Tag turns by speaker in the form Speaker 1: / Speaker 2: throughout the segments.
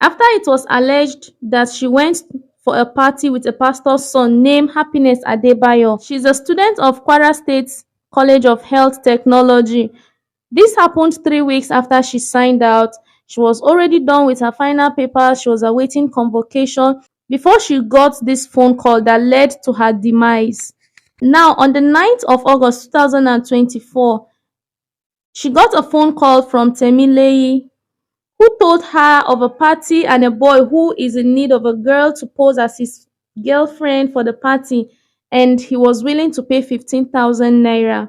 Speaker 1: After it was alleged that she went for a party with a pastor's son named Happiness Adebayo. She's a student of Kwara State College of Health Technology. This happened 3 weeks after she signed out. She was already done with her final papers. She was awaiting convocation before she got this phone call that led to her demise. Now, on the 9th of August 2024, she got a phone call from Temileyi, who told her of a party and a boy who is in need of a girl to pose as his girlfriend for the party, and he was willing to pay 15,000 naira.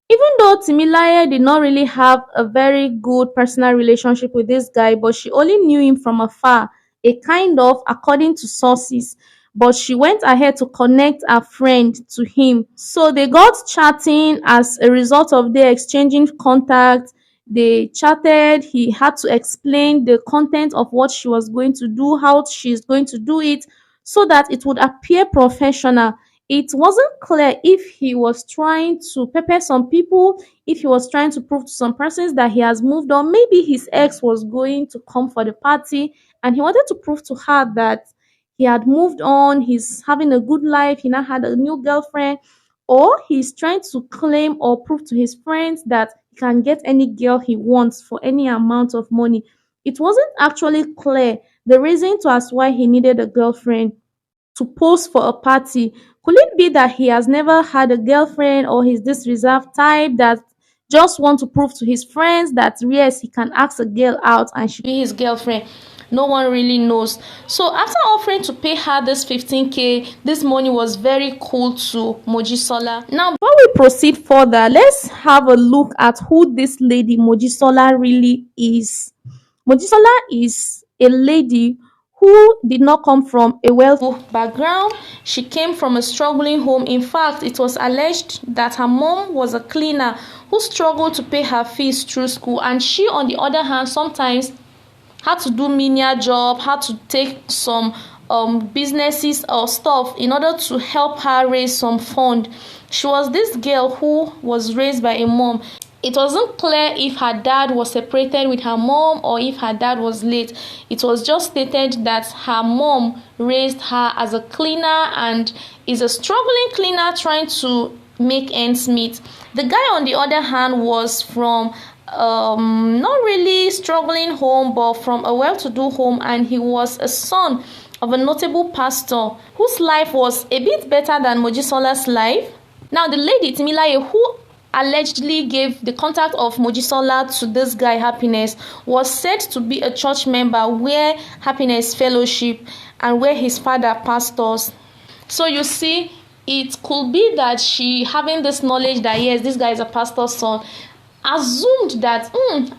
Speaker 1: Even though Timilaye did not really have a very good personal relationship with this guy, but she only knew him from afar, a kind of, according to sources. But she went ahead to connect her friend to him. So they got chatting. As a result of their exchanging contact, they chatted. He had to explain the content of what she was going to do, how she's going to do it, so that it would appear professional. It wasn't clear if he was trying to pepper some people, if he was trying to prove to some persons that he has moved on. Maybe his ex was going to come for the party and he wanted to prove to her that he had moved on, he's having a good life, he now had a new girlfriend, or he's trying to claim or prove to his friends that he can get any girl he wants for any amount of money. It wasn't actually clear the reason to as why he needed a girlfriend to pose for a party. Could it be that he has never had a girlfriend, or he's this reserved type that just want to prove to his friends that yes, he can ask a girl out and she be his girlfriend? No one really knows. So after offering to pay her this 15k, this money was very cool to Mojishola. Now, before we proceed further, let's have a look at who this lady Mojishola really is. Mojishola is a lady who did not come from a wealthy background. She came from a struggling home. In fact, it was alleged that her mom was a cleaner who struggled to pay her fees through school, and she, on the other hand, sometimes had to do menial job, had to take some businesses or stuff in order to help her raise some fund. She was this girl who was raised by a mom. It wasn't clear if her dad was separated with her mom or if her dad was late. It was just stated that her mom raised her as a cleaner and is a struggling cleaner trying to make ends meet. The guy, on the other hand, was from not really struggling home, but from a well-to-do home, and he was a son of a notable pastor whose life was a bit better than Mojisola's life. Now, the lady Timilaye, who allegedly gave the contact of Mojishola to this guy Happiness, was said to be a church member where Happiness fellowship and where his father pastors. So you see, it could be that she, having this knowledge that yes, this guy is a pastor's son, assumed that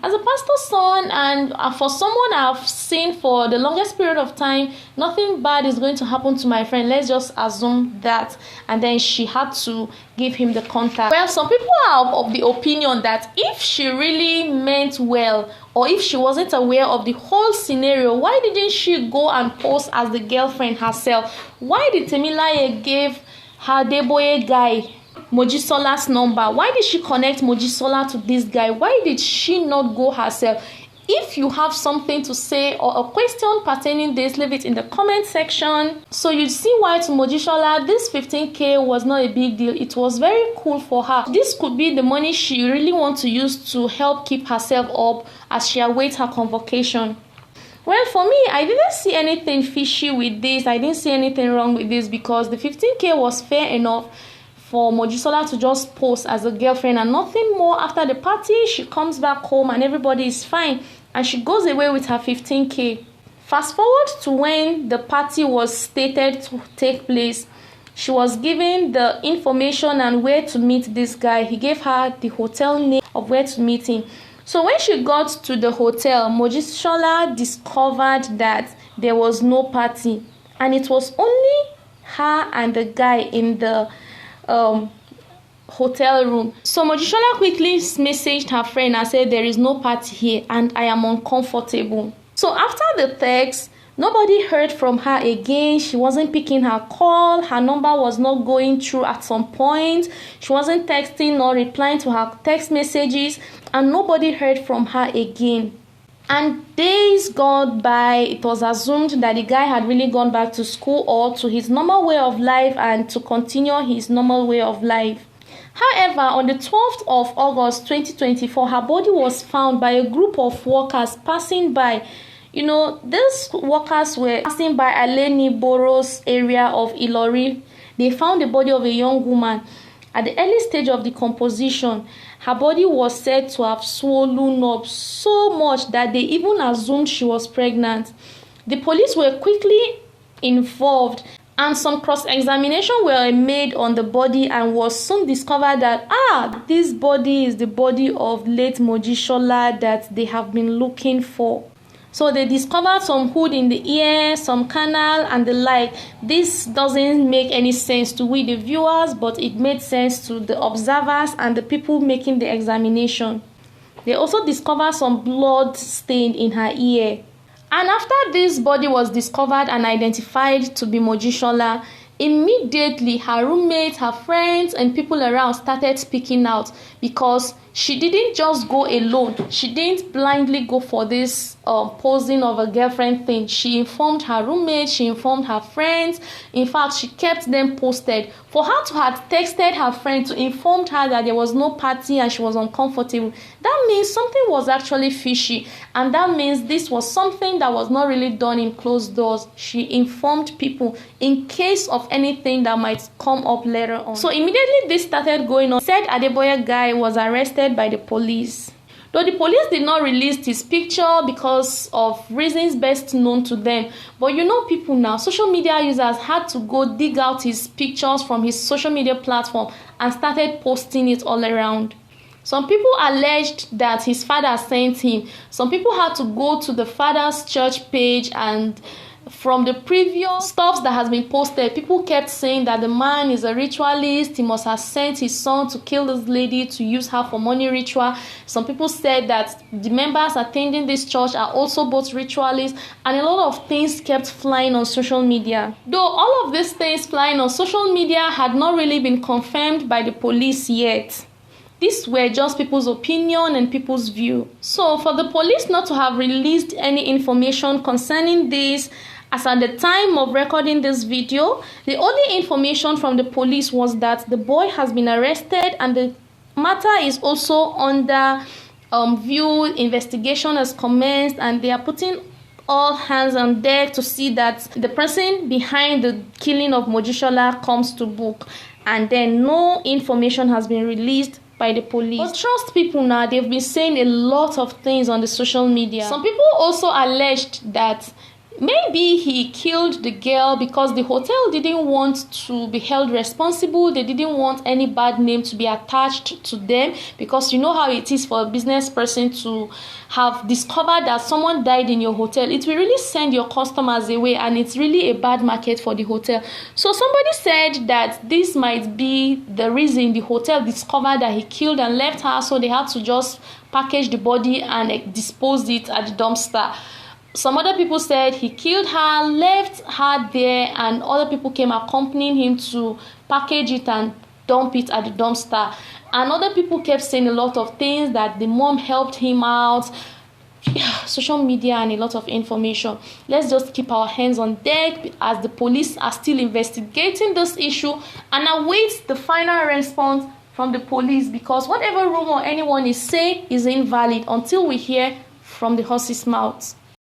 Speaker 1: as a pastor's son and for someone I've seen for the longest period of time, nothing bad is going to happen to my friend. Let's just assume that. And then she had to give him the contact. Well, some people are of the opinion that if she really meant well, or if she wasn't aware of the whole scenario, why didn't she go and pose as the girlfriend herself? Why did Temilaye give her Deboye guy Mojisola's number? Why did she connect Mojishola to this guy? Why did she not go herself? If you have something to say or a question pertaining this, leave it in the comment section. So you see why to Mojishola this 15k was not a big deal. It was very cool for her. This could be the money she really wants to use to help keep herself up as she awaits her convocation. Well, for me, I didn't see anything fishy with this. I didn't see anything wrong with this because the 15k was fair enough for Mojishola to just pose as a girlfriend and nothing more. After the party, she comes back home and everybody is fine, and she goes away with her 15k. Fast forward to when the party was stated to take place. She was given the information and where to meet this guy. He gave her the hotel name of where to meet him. So when she got to the hotel, Mojishola discovered that there was no party, and it was only her and the guy in the hotel room. So Mojishola quickly messaged her friend and said, there is no party here and I am uncomfortable. So after the text, nobody heard from her again. She wasn't picking her call. Her number was not going through at some point. She wasn't texting or replying to her text messages, and nobody heard from her again. And days gone by, it was assumed that the guy had really gone back to school or to his normal way of life and to continue his normal way of life. However, on the 12th of August 2024, her body was found by a group of workers passing by. These workers were passing by Aleni Boros area of Ilori. They found the body of a young woman. At the early stage of decomposition, her body was said to have swollen up so much that they even assumed she was pregnant. The police were quickly involved and some cross-examination were made on the body, and was soon discovered that this body is the body of late Mojishola that they have been looking for. So they discovered some hood in the ear, some canal and the like. This doesn't make any sense to we the viewers, but it made sense to the observers and the people making the examination. They also discovered some blood stain in her ear. And after this body was discovered and identified to be Mojishola, immediately her roommates, her friends, and people around started speaking out, because she didn't just go alone. She didn't blindly go for this posing of a girlfriend thing. She informed her roommates, she informed her friends. In fact, she kept them posted. For her to have texted her friend to inform her that there was no party and she was uncomfortable, that means something was actually fishy, and that means this was something that was not really done in closed doors. She informed people in case of anything that might come up later on. So immediately this started going on. Said Adeboye guy was arrested by the police. Though the police did not release his picture because of reasons best known to them. But people now, social media users had to go dig out his pictures from his social media platform and started posting it all around. Some people alleged that his father sent him. Some people had to go to the father's church page, and from the previous stuff that has been posted, people kept saying that the man is a ritualist. He must have sent his son to kill this lady to use her for money ritual. Some people said that the members attending this church are also both ritualists, and a lot of things kept flying on social media. Though all of these things flying on social media had not really been confirmed by the police yet. These were just people's opinion and people's view. So for the police not to have released any information concerning this, as at the time of recording this video, the only information from the police was that the boy has been arrested and the matter is also under view. Investigation has commenced and they are putting all hands on deck to see that the person behind the killing of Mojishola comes to book, and then no information has been released by the police. But trust people now, they've been saying a lot of things on the social media. Some people also alleged that maybe he killed the girl because the hotel didn't want to be held responsible. They didn't want any bad name to be attached to them, because you know how it is for a business person to have discovered that someone died in your hotel. It will really send your customers away, and it's really a bad market for the hotel. So somebody said that this might be the reason the hotel discovered that he killed and left her, so they had to just package the body and dispose it at the dumpster. Some other people said he killed her, left her there, and other people came accompanying him to package it and dump it at the dumpster. And other people kept saying a lot of things, that the mom helped him out. Social media and a lot of information. Let's just keep our hands on deck as the police are still investigating this issue and await the final response from the police, because whatever rumor anyone is saying is invalid until we hear from the horse's mouth.